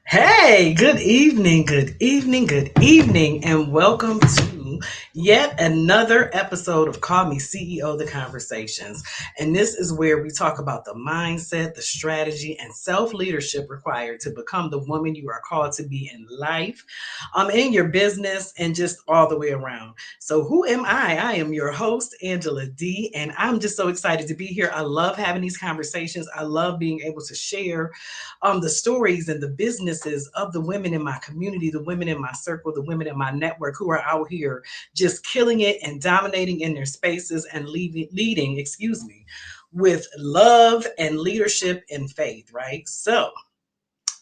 Hey, good evening, and welcome to yet another episode of Call Me CEO The Conversations. And this is where we talk about the mindset, the strategy, and self leadership required to become the woman you are called to be in life, in your business, and just all the way around. So, who am I? I am your host, Angela D, and I'm just so excited to be here. I love having these conversations, I love being able to share the stories and the businesses of the women in my community, the women in my circle, the women in my network who are out here just killing it and dominating in their spaces and leading, with love and leadership and faith, right? So,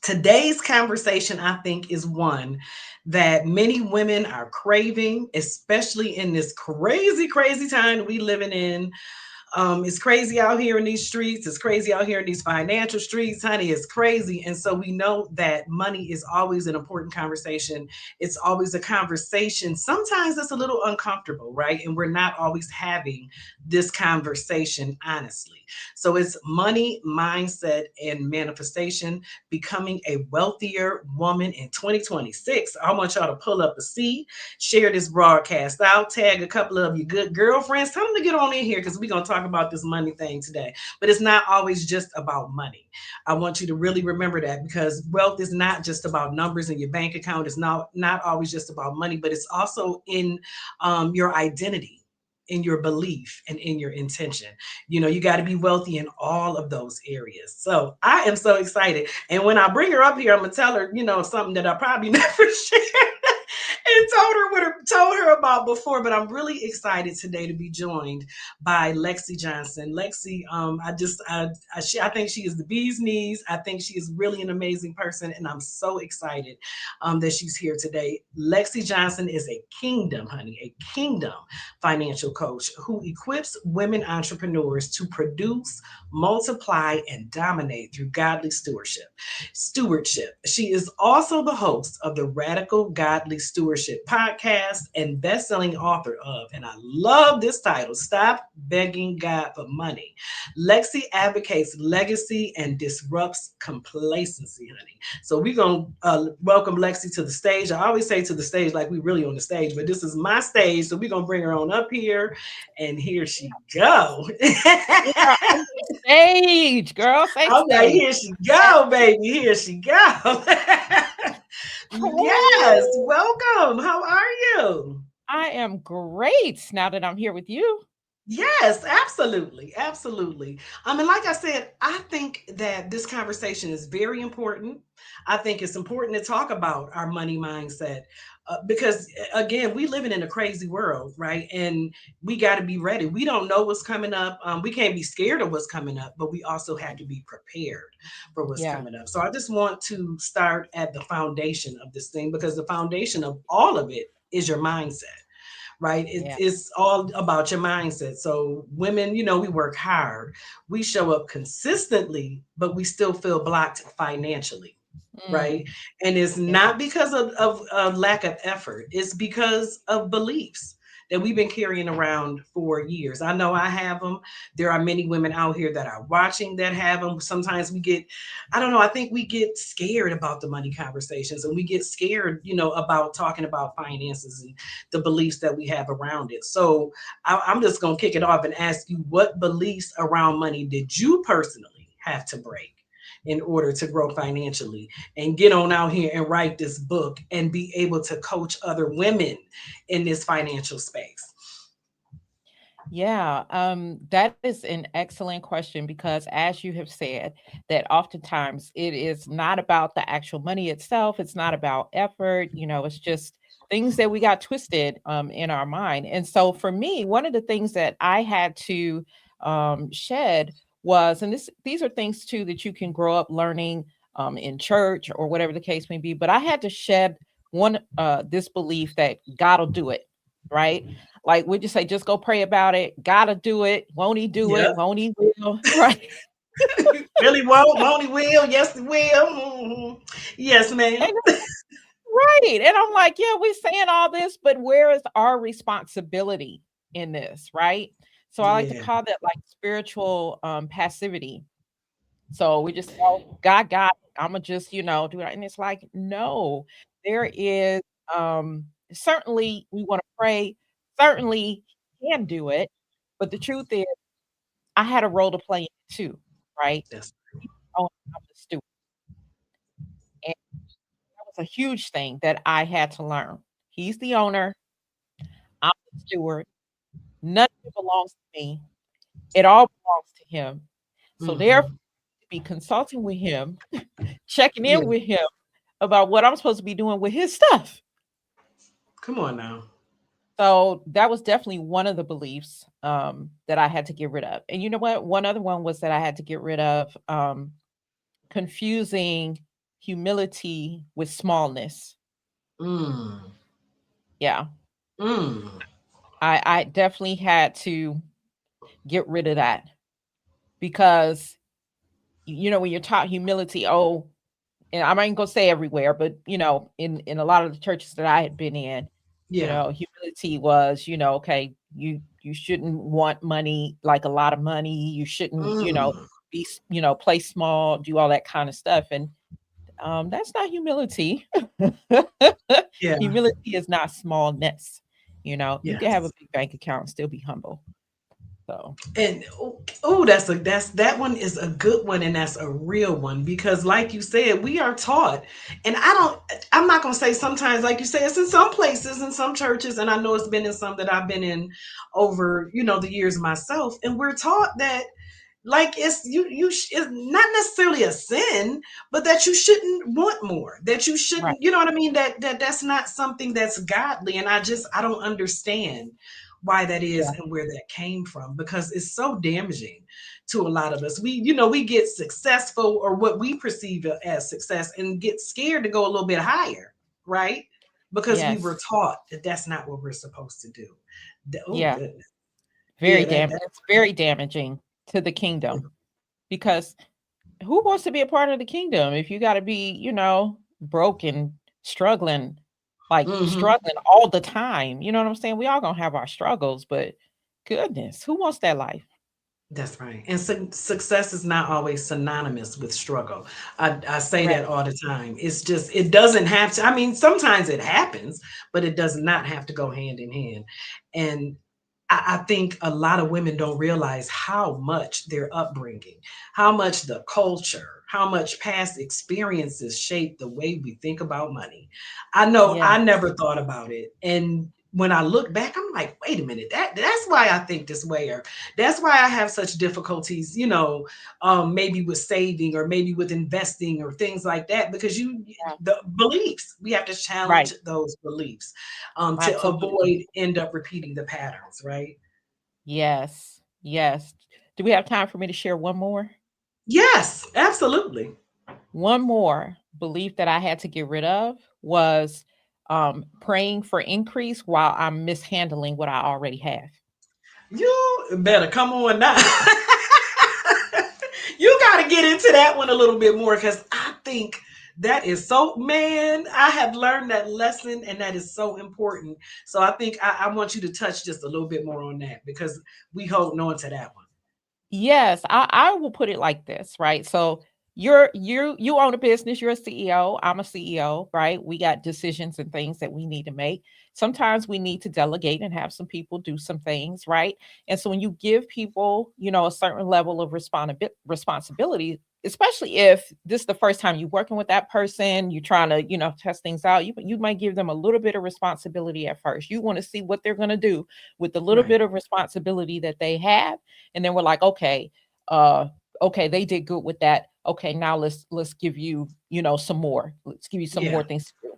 today's conversation, I think, is one that many women are craving, especially in this crazy, crazy time we living in. It's crazy out here in these streets. It's crazy out here in these financial streets, honey. It's crazy. And so we know that money is always an important conversation. It's always a conversation. Sometimes it's a little uncomfortable, right? And we're not always having this conversation honestly. So it's money, mindset, and manifestation, becoming a wealthier woman in 2026. I want y'all to pull up a seat, share this broadcast out, tag a couple of your good girlfriends, tell them to get on in here because we're going to talk about this money thing today. But it's not always just about money. I want you to really remember that, because wealth is not just about numbers in your bank account. It's not always just about money, but it's also in your identity, in your belief, and in your intention. You got to be wealthy in all of those areas. So I am so excited. And when I bring her up here, I'm going to tell her, something that I probably never shared and told her about before. But I'm really excited today to be joined by Lexi Johnson. Lexi, I think she is the bee's knees. I think she is really an amazing person, and I'm so excited that she's here today. Lexi Johnson is a kingdom, honey, a kingdom financial coach who equips women entrepreneurs to produce, multiply, and dominate through godly stewardship. She is also the host of the Radical Godly Stewardship podcast and best-selling author of, and I love this title, Stop Begging God for Money. Lexi advocates legacy and disrupts complacency, honey. So we're going to welcome Lexi to the stage. I always say to the stage like we really on the stage, but this is my stage. So we're going to bring her on up here, and here she go. We are on the stage, girl. Safe I'm like, stage. here she go, baby. Here she go. Yes, Hey, welcome. How are you? I am great now that I'm here with you. Yes, absolutely. Absolutely. Like I said, I think that this conversation is very important. I think it's important to talk about our money mindset, because, again, we living in a crazy world, right? And we got to be ready. We don't know what's coming up. We can't be scared of what's coming up, but we also have to be prepared for what's Yeah, coming up. So I just want to start at the foundation of this thing, because the foundation of all of it is your mindset, right? yeah. It's all about your mindset. So women, we work hard, we show up consistently, but we still feel blocked financially, right? Mm, And it's yeah, not because of lack of effort, it's because of beliefs that we've been carrying around for years. I know I have them. There are many women out here that are watching that have them. Sometimes we get, I don't know, I think we get scared about the money conversations, and we get scared, about talking about finances and the beliefs that we have around it. So I'm just going to kick it off and ask you, what beliefs around money did you personally have to break in order to grow financially and get on out here and write this book and be able to coach other women in this financial space? yeah. That is an excellent question because, as you have said, that oftentimes it is not about the actual money itself. It's not about effort. It's just things that we got twisted in our mind. And so, for me, one of the things that I had to shed was, and these are things too that you can grow up learning in church or whatever the case may be. But I had to shed one this belief that God will do it, right? Like, would you say, just go pray about it? Gotta do it. Won't he do it? Yep. Won't he will? Right. Really won't he will? Yes, he will. Yes, ma'am. And right. And I'm like, yeah, we saying all this, but where is our responsibility in this? Right. So I like to Yeah. call that like spiritual passivity. So we just, oh, God got it. I'ma just, do it. And it's like, no, there is certainly we want to pray, certainly he can do it. But the truth is I had a role to play in it too, right? That's Oh, I'm the steward. And that was a huge thing that I had to learn. He's the owner, I'm the steward. None of it belongs to me. It all belongs to him. So therefore, mm-hmm. to be consulting with him, checking Yeah. in with him about what I'm supposed to be doing with his stuff. Come on now. So that was definitely one of the beliefs that I had to get rid of. And you know what? One other one was that I had to get rid of confusing humility with smallness. Mm. Yeah, Mm. I definitely had to get rid of that because when you're taught humility, oh, and I'm not gonna say everywhere, but in a lot of the churches that I had been in, Yeah. humility was, okay, you shouldn't want money, like a lot of money. You shouldn't, Mm. play small, do all that kind of stuff. And that's not humility. Yeah. Humility is not smallness. You can have a Yes. big bank account and still be humble. So And oh, that one is a good one, and that's a real one because, like you said, we are taught, and I'm not gonna say sometimes, like you said, it's in some places, in some churches, and I know it's been in some that I've been in over, the years myself, and we're taught that like it's not necessarily a sin, but that you shouldn't want more, that you right, shouldn't, you know what I mean, that's not something that's godly, and I don't understand why that is yeah, and where that came from because it's so damaging to a lot of us. We get successful or what we perceive as success and get scared to go a little bit higher, right? Because we were yes, taught that that's not what we're supposed to do. Oh yeah. goodness. Very Yeah, damn it's very damaging to the kingdom because who wants to be a part of the kingdom if you gotta be, broken, struggling, like mhm. struggling all the time. You know what I'm saying? We all gonna have our struggles, but goodness, who wants that life? That's right. And success is not always synonymous with struggle. I say Correct. that all the time. It's just, it doesn't have to. I mean, sometimes it happens, but it does not have to go hand in hand. And I think a lot of women don't realize how much their upbringing, how much the culture, how much past experiences shape the way we think about money. I know I Yes, never thought about it. And when I look back, I'm like, wait a minute, that's why I think this way, or that's why I have such difficulties, maybe with saving or maybe with investing or things like that, because yeah, the beliefs, we have to challenge right, those beliefs to absolutely. avoid end up repeating the patterns, right? Yes, yes. Do we have time for me to share one more? Yes, absolutely. One more belief that I had to get rid of was praying for increase while I'm mishandling what I already have. You better come on now. You got to get into that one a little bit more because I think that is so, man, I have learned that lesson and that is so important. So I think I want you to touch just a little bit more on that because we holding on to that one. Yes, I will put it like this, right? So you own a business, you're a CEO, I'm a CEO, right? We got decisions and things that we need to make. Sometimes we need to delegate and have some people do some things, right? And so when you give people, a certain level of responsibility, especially if this is the first time you're working with that person, you're trying to, test things out, you might give them a little bit of responsibility at first. You want to see what they're going to do with the little Right. bit of responsibility that they have, and then we're like, okay, uh okay, they did good with that. Okay, now let's give you, some more. Let's give you some more Yeah. things to do.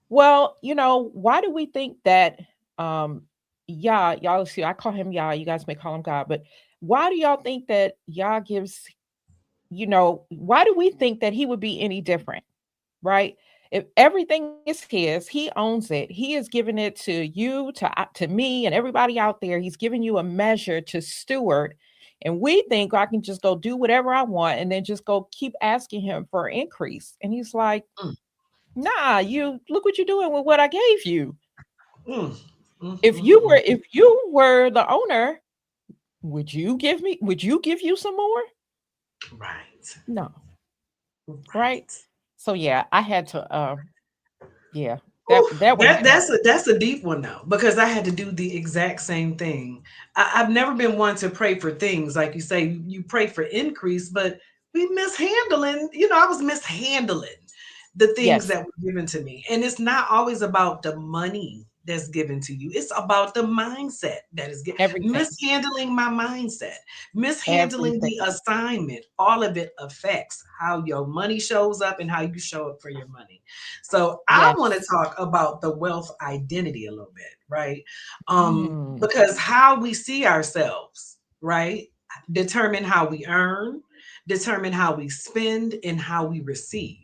Well, why do we think that y'all see, I call him Yah, you guys may call him God, but why do y'all think that Yah gives, why do we think that he would be any different? Right? If everything is his, he owns it. He is giving it to you, to me, and everybody out there. He's giving you a measure to steward. And we think I can just go do whatever I want and then just go keep asking him for increase. And he's like, Mm, nah, you look what you're doing with what I gave you. mm, mm, If mm, you were mm. if you were the owner, would you give you some more? Right. No, right? Right. So yeah, I had to yeah, Ooh, that one that hit home. that's a deep one though, because I had to do the exact same thing. I've never been one to pray for things like you say. You pray for increase, but we mishandling. I was mishandling the things Yes, that were given to me, and it's not always about the money that's given to you. It's about the mindset that is everything. mishandling my mindset, mishandling Everything. the assignment. All of it affects how your money shows up and how you show up for your money. So I want to Yes. talk about the wealth identity a little bit, right? Mm, Because how we see ourselves, right, determine how we earn, determine how we spend, and how we receive.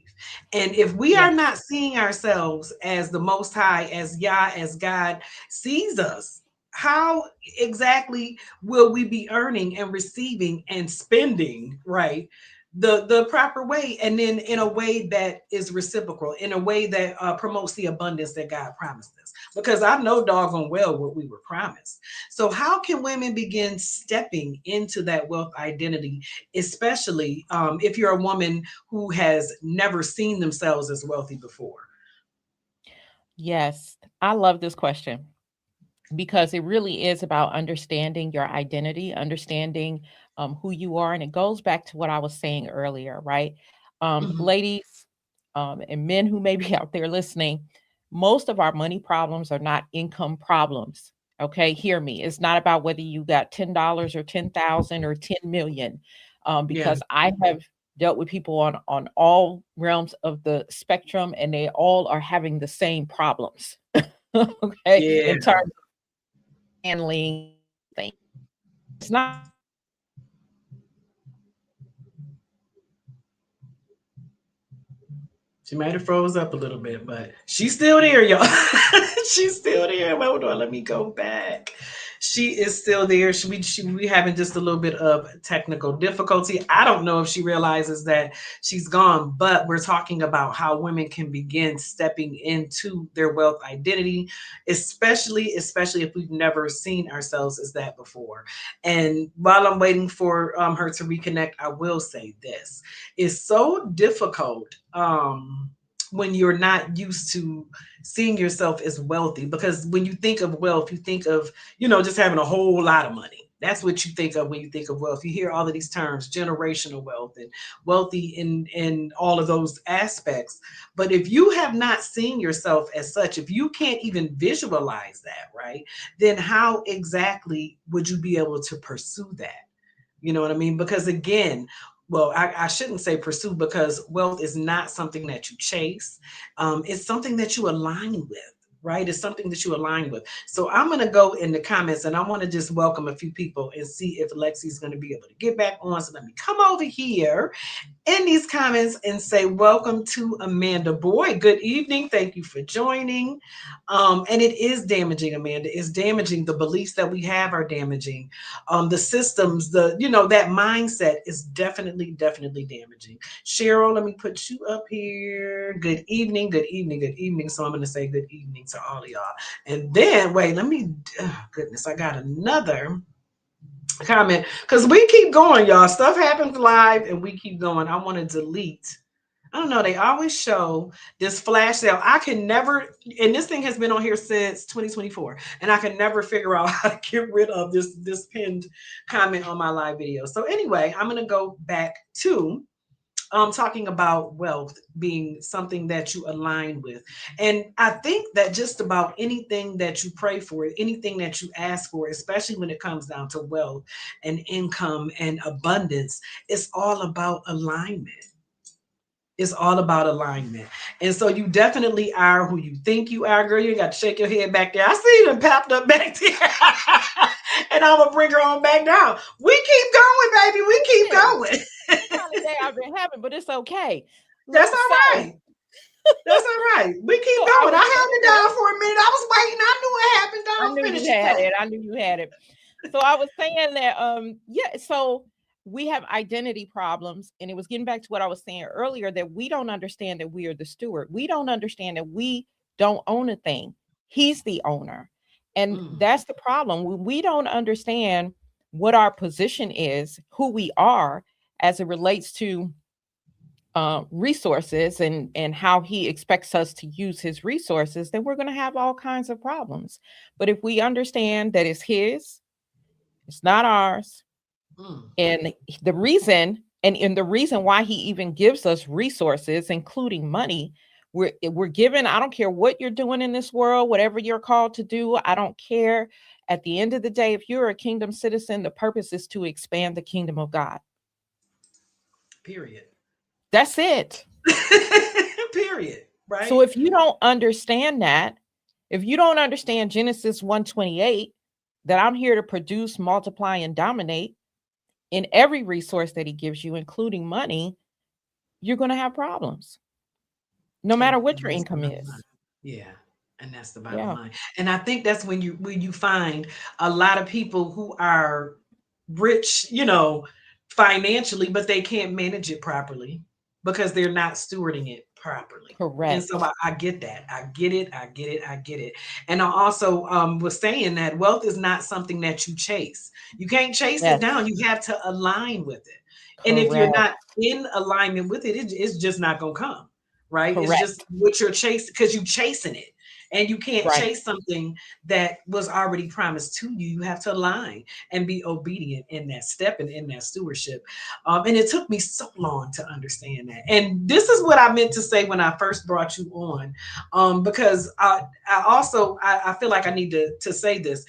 And if we are yes. not seeing ourselves as the Most High, as Yah, as God sees us, how exactly will we be earning and receiving and spending, right? The proper way, and then in a way that is reciprocal, in a way that promotes the abundance that God promised us, because I know doggone well what we were promised. So how can women begin stepping into that wealth identity, especially if you're a woman who has never seen themselves as wealthy before? Yes. I love this question because it really is about understanding your identity, understanding who you are. And it goes back to what I was saying earlier, right? Mhm. Ladies and men who may be out there listening, most of our money problems are not income problems. Okay, hear me. It's not about whether you got $10 or 10,000 or 10 million, Yeah. because I have dealt with people on all realms of the spectrum, and they all are having the same problems. Okay, Yeah. in terms handling things. It's not She might have froze up a little bit, but she's still there, y'all. She's still there. Hold on, let me go back. She is still there. We having just a little bit of technical difficulty. I don't know if she realizes that she's gone, but we're talking about how women can begin stepping into their wealth identity, especially if we've never seen ourselves as that before. And while I'm waiting for her to reconnect, I will say this: it's so difficult when you're not used to seeing yourself as wealthy, because when you think of wealth, you think of just having a whole lot of money. That's what you think of when you think of wealth. You hear all of these terms: generational wealth and wealthy in all of those aspects. But if you have not seen yourself as such, if you can't even visualize that, right, then how exactly would you be able to pursue that? You know what I mean? Because again, well, I shouldn't say pursue, because wealth is not something that you chase. It's something that you align with, right? It's something that you align with. So I'm going to go in the comments, and I want to just welcome a few people and see if Lexi's going to be able to get back on. So let me come over here in these comments and say, welcome to Amanda Boy. Good evening. Thank you for joining. And it is damaging, Amanda. It's damaging. The beliefs that we have are damaging. The systems, that mindset is definitely damaging. Cheryl, let me put you up here. Good evening. Good evening. Good evening. So I'm going to say good evening to all of y'all. And then, wait, goodness, I got another comment, because we keep going, y'all. Stuff happens live and we keep going. I want to delete. I don't know. They always show this flash sale. I can never, and this thing has been on here since 2024, and I can never figure out how to get rid of this pinned comment on my live video. So anyway, I'm gonna go back to talking about wealth being something that you align with. And I think that just about anything that you pray for, anything that you ask for, especially when it comes down to wealth and income and abundance, it's all about alignment. It's all about alignment. And so you definitely are who you think you are, girl. You ain't got to shake your head back there. I see you done popped up back there. And I'm going to bring her on back down. We keep going, baby. We keep hey, going. the kind of day I've been having, but it's okay. That's Look, so all right. That's all right. We keep so I going. was I held saying it that down for a minute. I was waiting. I knew what happened. I Don't knew you finish your had thing. it. I knew you had it. So I was saying that yeah, so we have identity problems, and it was getting back to what I was saying earlier, that we don't understand that we are the steward. We don't understand that we don't own a thing. He's the owner. And Mm, that's the problem. When we don't understand what our position is, who we are as it relates to resources and how he expects us to use his resources, then we're going to have all kinds of problems. But if we understand that it's his, it's not ours, Mm. and the reason and the reason why he even gives us resources, including money, we're given. I don't care what you're doing in this world, whatever you're called to do. I don't care. At the end of the day, if you're a kingdom citizen, the purpose is to expand the kingdom of God. Period. That's it. Period. So Right? if you don't understand that, if you don't understand Genesis 1:28, that I'm here to produce, multiply, and dominate in every resource that he gives you, including money, you're going to have problems, no matter And what your that's the income bottom line. is. Yeah. And that's the bottom Yeah, line. And I think that's when you find a lot of people who are rich, financially, but they can't manage it properly because they're not stewarding it properly. And so correct. I get that. I get it. I get it. I get it. And I also was saying that wealth is not something that you chase. You can't chase it down. Yes, You have to align with it. And if you're correct. not in alignment with it, it's just not going to come. Right? It's just Correct. what you're chasing because you're chasing it. And you can't Right. chase something that was already promised to you. You have to align and be obedient in that step and in that stewardship. And it took me so long to understand that. And this is what I meant to say when I first brought you on, because I feel like I need to say this.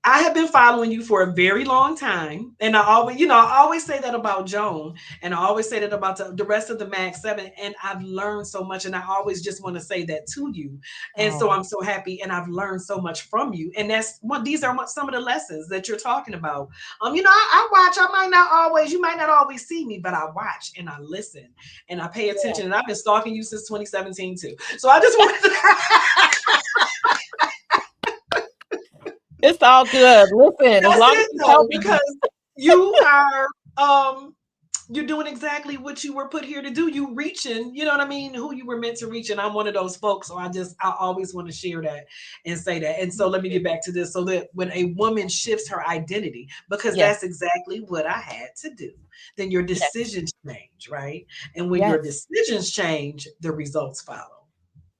I have been following you for a very long time. And I always say that about Joan. And I always say that about the rest of the Mag 7. And I've learned so much. And I always just want to say that to you. And so Oh, I'm so happy. And I've learned so much from you. And these are some of the lessons that you're talking about. I watch. You might not always see me, but I watch and I listen and I pay yeah. attention. And I've been stalking you since 2017 too. So I just wanted to. It's all good. Listen, as That's long as it it's though, helping you. because you are you're doing exactly what you were put here to do. You reaching, you know what I mean, who you were meant to reach. And I'm one of those folks. So I always want to share that and say that. And so Me let me too. get back to this. So that when a woman shifts her identity, because Yes, that's exactly what I had to do, then your yes, decisions change, right? And when your yes. decisions change, the results follow.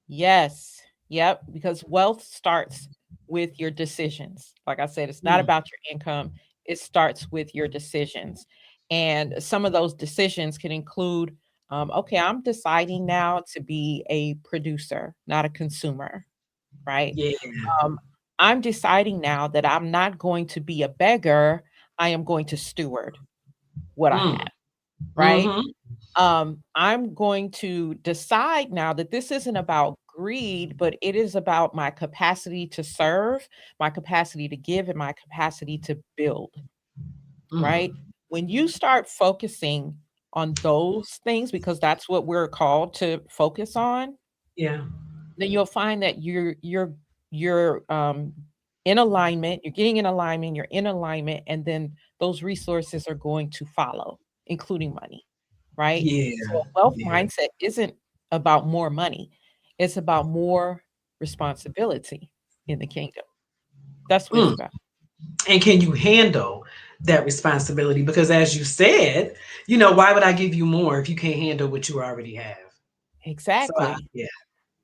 Yes. Yep. Because wealth starts with your decisions. Like I said, it's not Mm, about your income, it starts with your decisions. And some of those decisions can include okay, I'm deciding now to be a producer, not a consumer, right? yeah. Um, I'm deciding now that I'm not going to be a beggar, I am going to steward what I Mm, have, right? mm-hmm. I'm going to decide now that this isn't about greed, but it is about my capacity to serve, my capacity to give, and my capacity to build, right? Mm, When you start focusing on those things, because that's what we're called to focus on, yeah. then you'll find that you're in alignment, you're getting in alignment, you're in alignment, and then those resources are going to follow, including money, right? Yeah. So a wealth Yeah. mindset isn't about more money, it's about more responsibility in the kingdom. That's what it's Mm. about. And can you handle that responsibility? Because as you said, why would I give you more if you can't handle what you already have? So Exactly. yeah,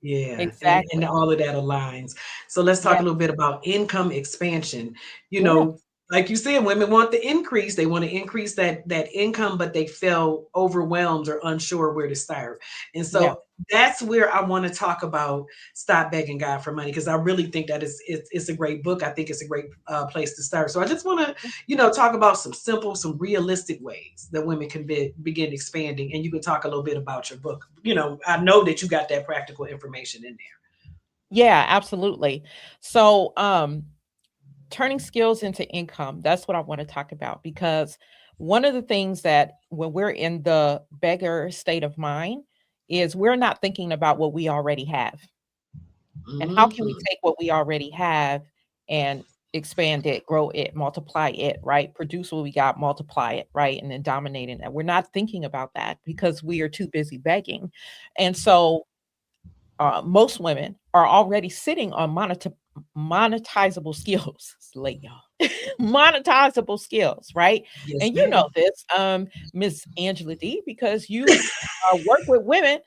yeah, and Exactly. all of that aligns. So let's talk Yeah. a little bit about income expansion. You Yeah. know, like you said, women want the increase. They want to increase that income, but they feel overwhelmed or unsure where to start. And Yeah. so that's where I want to talk about Stop Begging God for Money, because I really think that it's a great book. I think it's a great place to start. So I just want to talk about some simple, some realistic ways that women can begin expanding. And you can talk a little bit about your book. I know that you got that practical information in there. Yeah, absolutely. So turning skills into income, that's what I want to talk about, because one of the things that when we're in the beggar state of mind is we're not thinking about what we already have, and how can we Hmm. take what we already have and expand it, grow it, multiply it, right? Produce what we got, multiply it, right? And then dominating that. We're not thinking about that because we are too busy begging. And so most women are already sitting on monetizable skills. It's late, y'all. monetizable skills, right? Yes, And you know ma'am. this, Miss Angela D, because you work with women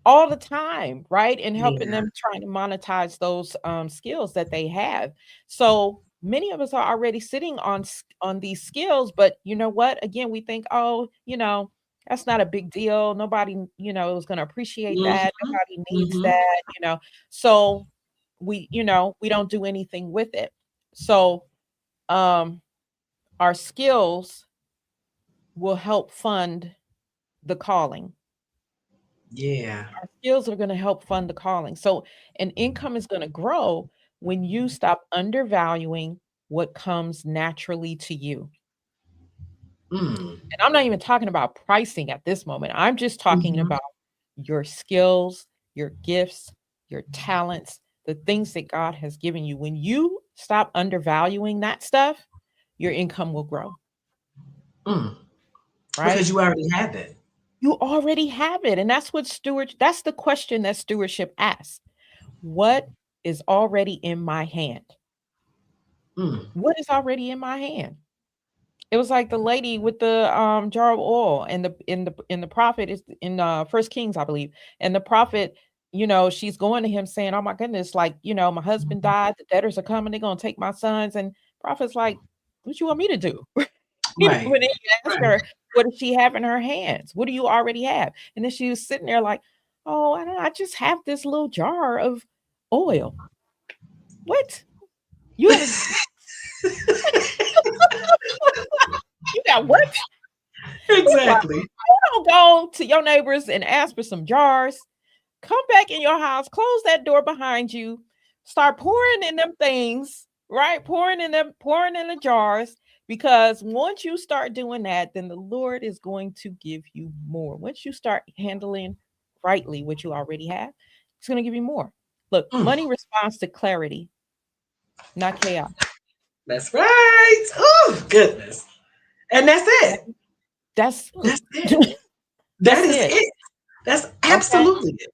all the time, right? And helping Yeah. them trying to monetize those skills that they have. So many of us are already sitting on these skills, but you know what? Again, we think, oh, that's not a big deal. Nobody, is going to appreciate that. Mm-hmm. Nobody needs Mm-hmm. that. So we don't do anything with it. So um, our skills will help fund the calling. Yeah. Our skills are going to help fund the calling. So an income is going to grow when you stop undervaluing what comes naturally to you. Mm. And I'm not even talking about pricing at this moment. I'm just talking Mm-hmm. about your skills, your gifts, your talents, the things that God has given you. When you stop undervaluing that stuff, your income will grow, Mm. Because right? you already have it. You already have it. And that's the question that stewardship asks. What is already in my hand? Mm. What is already in my hand? It was like the lady with the jar of oil and the prophet is in First Kings, I believe. And the prophet, she's going to him saying, "Oh my goodness, like, my husband died, the debtors are coming, they're gonna take my sons." And prophet's like, "What you want me to do?" Right. When he asked Right. her, what does she have in her hands? What do you already have? And then she was sitting there like, "Oh, I don't know, I just have this little jar of oil." What? You have a you got what? It's like, Exactly. don't go to your neighbors and ask for some jars. Come back in your house, close that door behind you, start pouring in them things, right? Pouring in the jars. Because once you start doing that, then the Lord is going to give you more. Once you start handling rightly what you already have, it's going to give you more. Look, Mm. money responds to clarity, not chaos. That's right. Oh, goodness. And that's Right? it. That's That's it. That that's is it. it. That's Okay. absolutely it.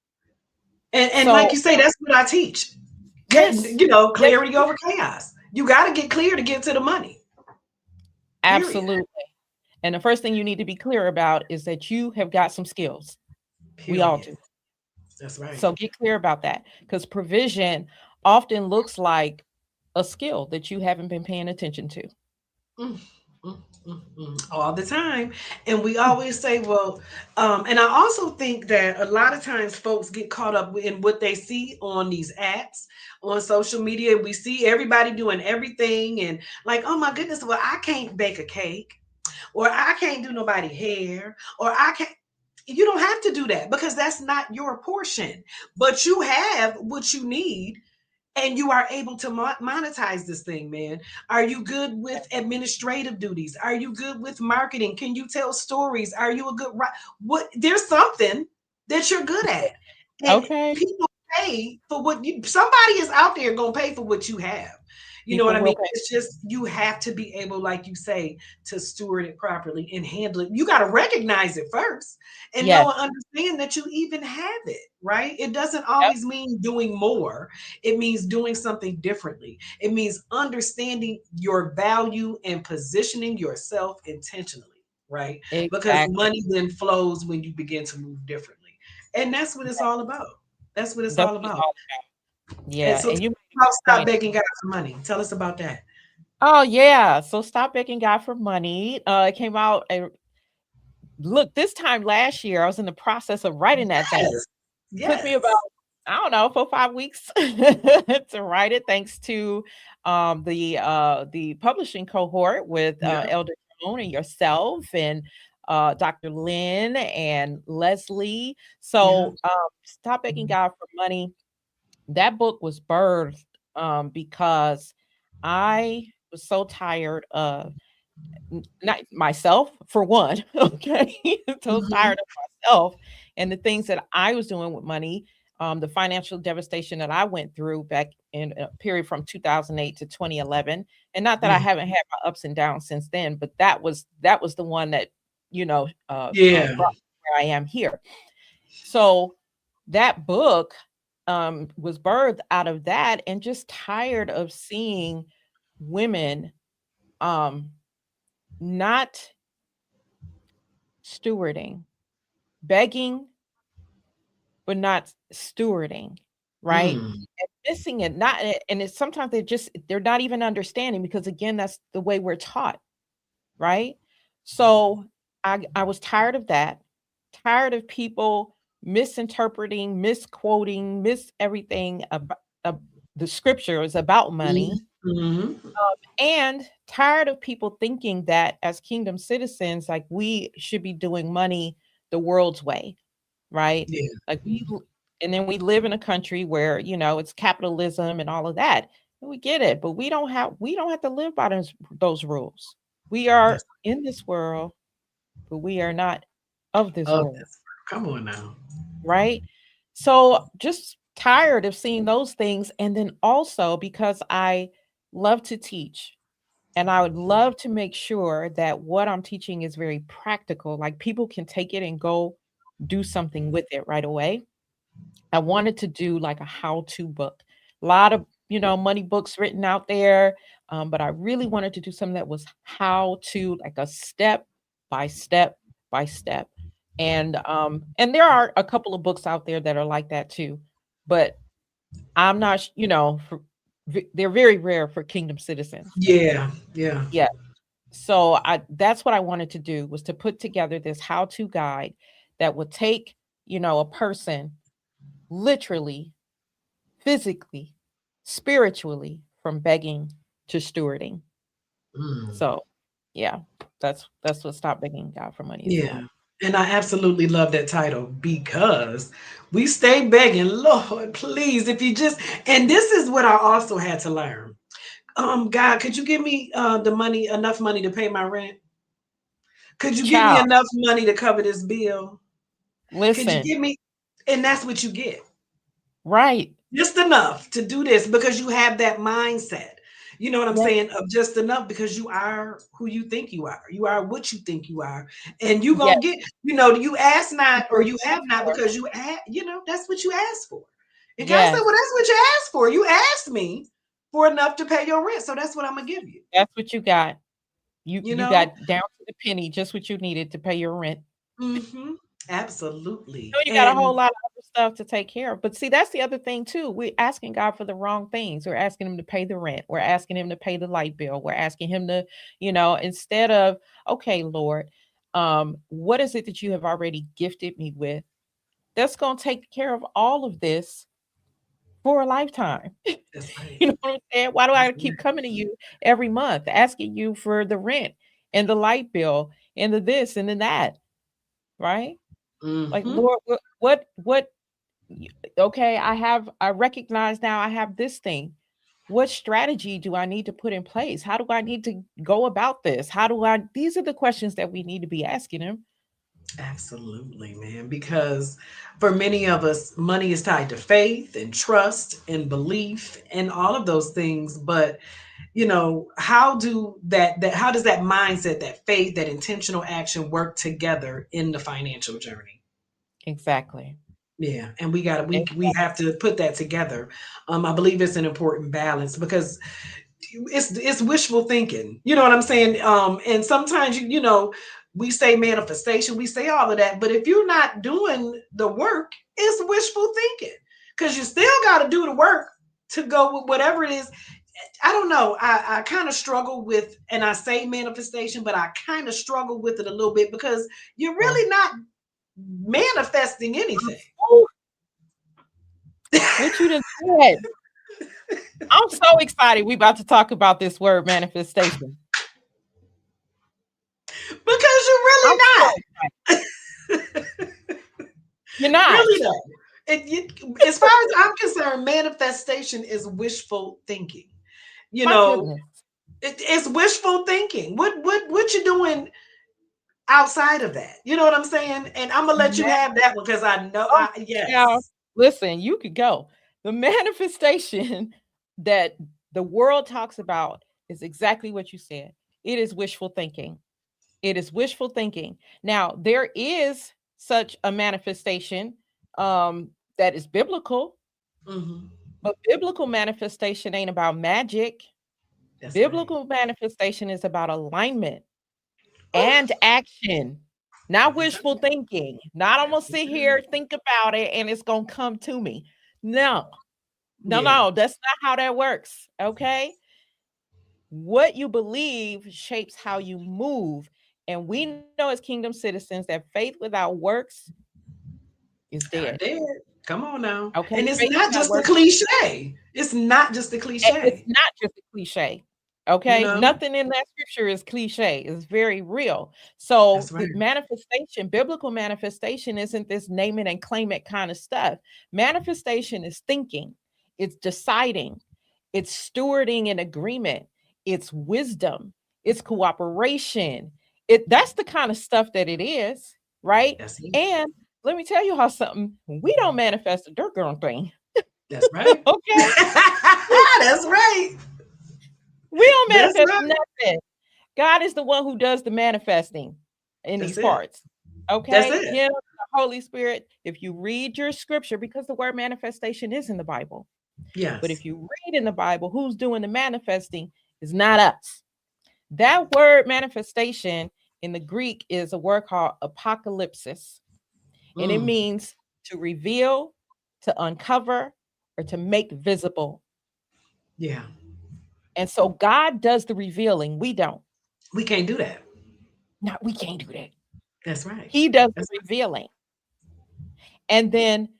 And like So, you say, that's what I teach. yes. Yes, Clarity over chaos. You got to get clear to get to the money. Period. absolutely. And the first thing you need to be clear about is that you have got some skills. We all Period. do. That's right. So get clear about that because provision often looks like a skill that you haven't been paying attention to. Mm, all the time. And we Mm. always say, well, and I also think that a lot of times folks get caught up in what they see on these apps on social media. We see everybody doing everything and like, oh my goodness, well, I can't bake a cake or I can't do nobody hair or I can't. You don't have to do that because that's not your portion, but you have what you need and you are able to monetize this thing, man. Are you good with administrative duties? Are you good with marketing? Can you tell stories? Are you a good what? There's something that you're good at, and Okay. people pay for what you. Somebody is out there gonna pay for what you have. You know what People I mean? will pay. It's just you have to be able, like you say, to steward it properly and handle it. You got to recognize it first and know Yes. and understand that you even have it, right? It doesn't Yep. always mean doing more. It means doing something differently. It means understanding your value and positioning yourself intentionally, right? Because Exactly. money then flows when you begin to move differently. And that's what it's all about. That's what it's That's all what it's about. all about. And Yeah. so And tell you us made about a stop point. begging God for money. Tell us about that. Oh yeah. So stop begging God for money. It came out and look, this time last year, I was in the process of writing that thing. Yes. Took me about, Yes. I don't know, 4 or 5 weeks to write it, thanks to, the publishing cohort with, Yeah. Elder Joan and yourself and, Dr. Lynn and Leslie. Yeah. So, Stop Begging God for Money, that book was birthed, because I was so tired of not myself for one, okay? So Mhm. tired of myself and the things that I was doing with money, the financial devastation that I went through back in a period from 2008 to 2011. And not that I Yeah. haven't had my ups and downs since then, but that was the one that, Yeah. brought me where I am here. So that book was birthed out of that and just tired of seeing women um not stewarding, begging, but not stewarding, right? Mm. And missing it, not and it's sometimes they're not even understanding because again, that's the way we're taught, right? So I was tired of that, tired of people misinterpreting, misquoting, miss everything about the scriptures about money, Mm-hmm. and tired of people thinking that as kingdom citizens, like we should be doing money the world's way, right? Yeah, Like and then we live in a country where, it's capitalism and all of that. And we get it, but we don't have to live by those rules. We are that's in this world, but we are not of this of world, this. Come on now. right? So just tired of seeing those things. And then also because I love to teach and I would love to make sure that what I'm teaching is very practical, like people can take it and go do something with it right away. I wanted to do like a how-to book. A lot of, money books written out there, but I really wanted to do something that was how to, like a step by step by step. And there are a couple of books out there that are like that too, but I'm not, they're very rare for kingdom citizens. Yeah, yeah. Yeah. So that's what I wanted to do was to put together this how-to guide that would take, a person literally, physically, spiritually from begging to stewarding. Mm. So, yeah, that's what Stop Begging God for Money is Yeah. about. And I absolutely love that title because we stay begging, Lord, please, if you just, and this is what I also had to learn. God, could you give me the money, enough money to pay my rent? Could you give me Child, enough money to cover this bill? Could you listen, give me, and that's what you get. right. Just enough to do this because you have that mindset. You know what I'm Yes, saying? Of just enough because you are who you think you are. You are what you think you are. And you yes, gonna get, you ask not or you're you have praying not for. because that's what you asked for. And God said, Yes, well, that's what you asked for. You asked me for enough to pay your rent. So that's what I'm gonna give you. that's what you got. You You you know? got down to the penny just what you needed to pay your rent. Mm-hmm. No, Absolutely. you got a whole And lot of other stuff to take care of. But see, that's the other thing too. We're asking God for the wrong things. We're asking him to pay the rent. We're asking him to pay the light bill. We're asking him to, instead of, okay, Lord, what is it that you have already gifted me with? That's going to take care of all of this for a lifetime. that's right. You know what I'm saying? Why do That's I keep right. coming to you every month asking you for the rent and the light bill and the this and then that, right? Like, Mm-hmm. Lord, what okay, I recognize now I have this thing. What strategy do I need to put in place? How do I need to go about this? These are the questions that we need to be asking him. Absolutely, man. Because for many of us, money is tied to faith and trust and belief and all of those things. But how does that mindset, that faith, that intentional action work together in the financial journey? Exactly. Yeah, and we got to we Exactly. have to put that together. I believe it's an important balance because it's wishful thinking. You know what I'm saying? And sometimes we say manifestation, we say all of that, but if you're not doing the work, it's wishful thinking because you still got to do the work to go with whatever it is. I don't know. I kind of struggle with, and I say manifestation, but I kind of struggle with it a little bit because you're Oh, really not manifesting anything. ooh, what you done said. I'm so excited. We about to talk about this word manifestation. Because you're I'm really so not. excited. You're not. Really not. As far as I'm concerned, manifestation is wishful thinking. You My know, goodness. it's wishful thinking. What you doing outside of that? You know what I'm saying? And I'm gonna let you have that one because I know. Oh, child, Yes. listen, you could go. The manifestation that the world talks about is exactly what you said. It is wishful thinking. It is wishful thinking. Now, there is such a manifestation that is biblical, Hmm. but biblical manifestation ain't about magic. That's right. Biblical manifestation is about alignment and Oh, action, not every time. wishful thinking. Not I'm gonna That's sit it. here, think about it, and it's gonna come to me. No, no, Yeah, no, that's not how that works. Okay. What you believe shapes how you move. And we know as kingdom citizens that faith without works is are dead. dead. Come on now. Okay. And it's Faith not without just a works, cliche. It's not just a it's cliche. not just a cliche. You Okay. know? Nothing in that scripture is cliche, it's very real. So That's right. the manifestation, biblical manifestation, isn't this name it and claim it kind of stuff. Manifestation is thinking, it's deciding, it's stewarding an agreement, it's wisdom, it's cooperation. That's the kind of stuff that it is, right? That's it. And let me tell you how something we don't manifest a dirt girl thing. That's right. Okay. That's right. We don't That's manifest right. nothing. God is the one who does the manifesting in these That's it. parts. That's Okay? it. Him, the Holy Spirit. If you read your scripture, because the word manifestation is in the Bible, but Yes. if you read in the Bible, who's doing the manifesting is not us. That word manifestation in the Greek is a word called apocalypsis, and it Mm. means to reveal, to uncover, or to make visible. Yeah. And so God does the revealing. We don't. We can't do that. Not we can't do that. That's right. He does the That's revealing. And then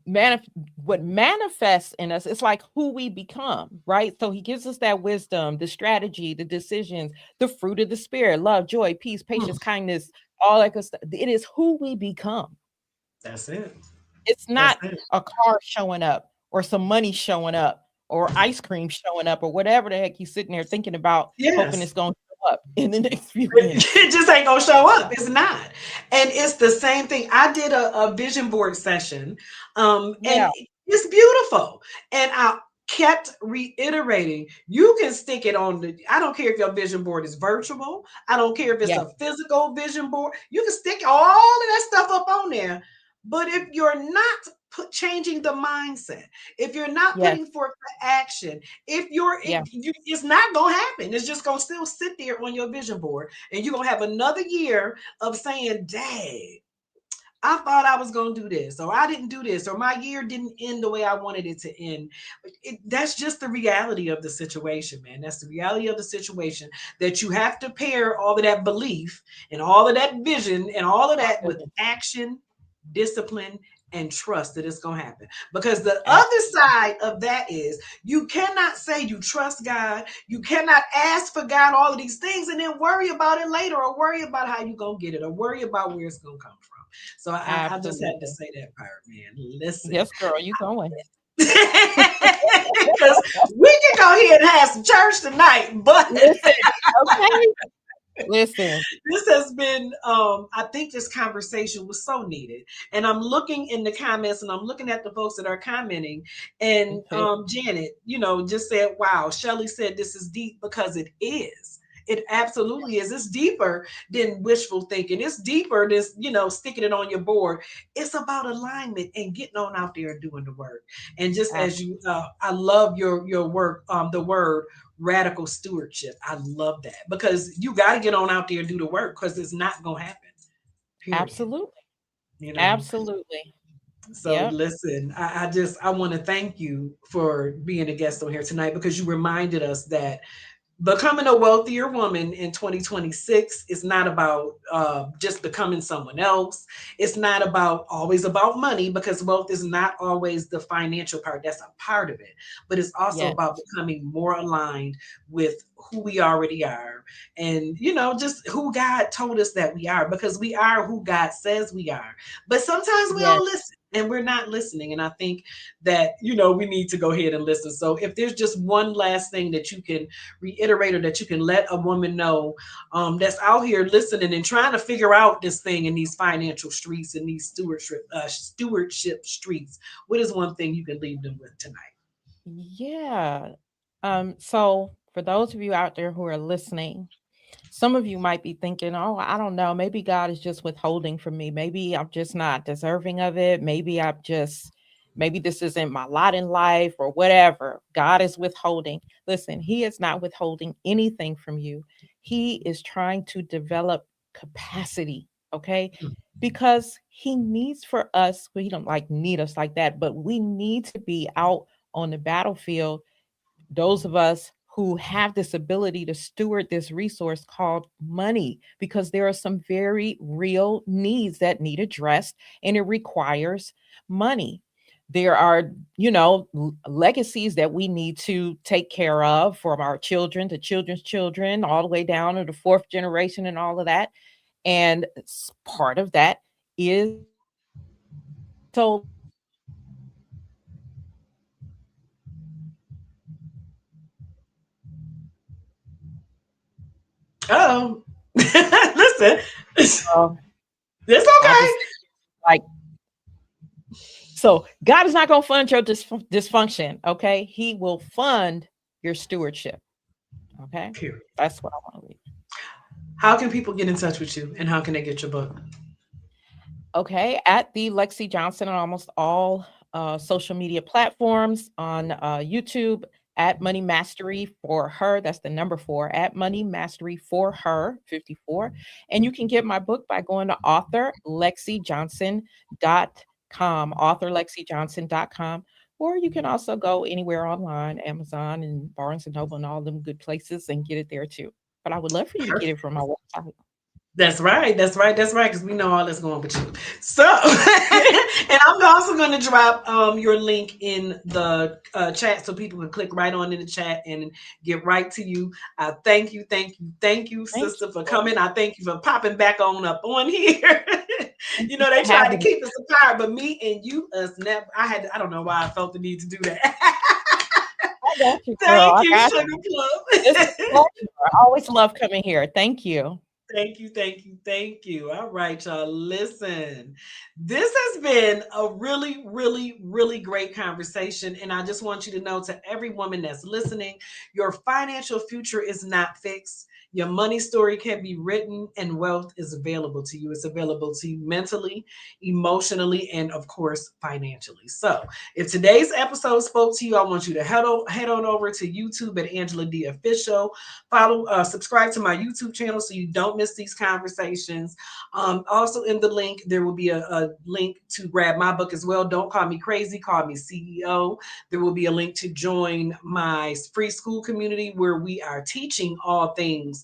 manif- what manifests in us, it's like who we become, right? So he gives us that wisdom, the strategy, the decisions, the fruit of the spirit, love, joy, peace, mm. patience, kindness, all that good stuff. It is who we become. That's it. It's That's not it. a car showing up or some money showing up or ice cream showing up or whatever the heck you're sitting there thinking about, hoping it's Yes. going to show up in the next few minutes. It just ain't gonna show up. It's not. And it's the same thing. I did a vision board session, Yeah. and it's beautiful. And I kept reiterating, you can stick it on the, I don't care if your vision board is virtual, I don't care if it's Yeah. a physical vision board, you can stick all of that stuff up on there. But if you're not changing the mindset, if you're not Yes. putting forth the action, if you're Yeah. it's not gonna happen. It's just gonna still sit there on your vision board, and you're gonna have another year of saying, "Dang, I thought I was gonna do this, or I didn't do this, or my year didn't end the way I wanted it to end." That's just the reality of the situation, man. That's the reality of the situation, that you have to pair all of that belief and all of that vision and all of My that with goodness. action, discipline, and trust that it's going to happen. Because the other Absolutely. side of that is, you cannot say you trust God, you cannot ask for God all of these things and then worry about it later, or worry about how you're going to get it, or worry about where it's going to come from. So I just had to Absolutely. say that part, man. Listen. Yes, girl, you going. Because we can go here and have some church tonight, but Listen, okay? Listen. this has been, I think this conversation was so needed. And I'm looking in the comments, and I'm looking at the folks that are commenting. Me And too. Janet, just said, wow, Shelly said this is deep, because it is. It absolutely is. It's deeper than wishful thinking. It's deeper than, sticking it on your board. It's about alignment and getting on out there and doing the work. And just as Absolutely. you, I love your work, the word radical stewardship. I love that, because you got to get on out there and do the work, because it's not going to happen, period. Absolutely. You know, Absolutely. so Yep. listen, I want to thank you for being a guest on here tonight, because you reminded us that becoming a wealthier woman in 2026 is not about just becoming someone else. It's not about always about money, because wealth is not always the financial part. That's a part of it. But it's also Yes. about becoming more aligned with who we already are, and, just who God told us that we are, because we are who God says we are. But sometimes we Yes. don't listen. And we're not listening. And I think that, we need to go ahead and listen. So if there's just one last thing that you can reiterate, or that you can let a woman know, that's out here listening and trying to figure out this thing in these financial streets and these stewardship streets, what is one thing you can leave them with tonight? Yeah. So for those of you out there who are listening, some of you might be thinking, oh, I don't know, maybe God is just withholding from me. Maybe I'm just not deserving of it. Maybe I'm just maybe this isn't my lot in life or whatever. God is withholding. Listen, He is not withholding anything from you. He is trying to develop capacity, okay? Because He needs for us, well, He don't like need us like that, but we need to be out on the battlefield, those of us who have this ability to steward this resource called money, because there are some very real needs that need addressed, and it requires money. There are, legacies that we need to take care of from our children to children's children, all the way down to the fourth generation and all of that. And part of that is so Oh, listen, it's uh, I okay. just like, so God is not going to fund your dysfunction. Okay. He will fund your stewardship. Okay. Period. That's what I want to leave. How can people get in touch with you, and how can they get your book? Okay. At the Lexi Johnson on almost all social media platforms, on YouTube, at Money Mastery for Her. That's the number 4, at Money Mastery for Her 54. And you can get my book by going to authorlexijohnson.com, authorlexijohnson.com. Or you can also go anywhere online, Amazon and Barnes and Noble and all them good places, and get it there too. But I would love for you to get it from my website. That's right. That's right. That's right. Because we know all that's going with you. So, and I'm also going to drop your link in the chat so people can click right on in the chat and get right to you. I thank you, thank you, thank you, Thank sister, for you. coming. I thank you for popping back on up on here. Thank You you know, they for tried to having me. keep us apart, but me and you, us never. I don't know why I felt the need to do that. I got you, girl. Thank I you, got Sugar you. It's a Plum. pleasure. I always love coming here. Thank you. Thank you, thank you, thank you. All right, y'all. Listen, this has been a really, really, really great conversation. And I just want you to know, to every woman that's listening, your financial future is not fixed. Your money story can be written, and wealth is available to you. It's available to you mentally, emotionally, and of course, financially. So, if today's episode spoke to you, I want you to head on over to YouTube at Angela D Official. Follow, subscribe to my YouTube channel so you don't miss these conversations. Also, in the link, there will be a link to grab my book as well. Don't call me crazy, call me CEO. There will be a link to join my free school community where we are teaching all things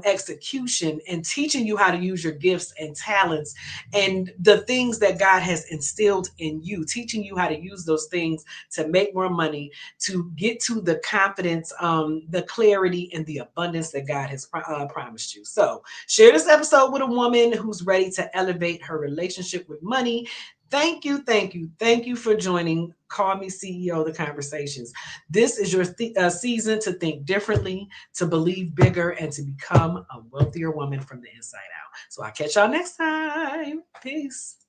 execution and teaching you how to use your gifts and talents and the things that God has instilled in you, teaching you how to use those things to make more money, to get to the confidence, the clarity, and the abundance that God has promised you. So, share this episode with a woman who's ready to elevate her relationship with money. Thank you, thank you, thank you for joining Call Me CEO, the conversations. This is your season to think differently, to believe bigger, and to become a wealthier woman from the inside out. So I'll catch y'all next time. Peace.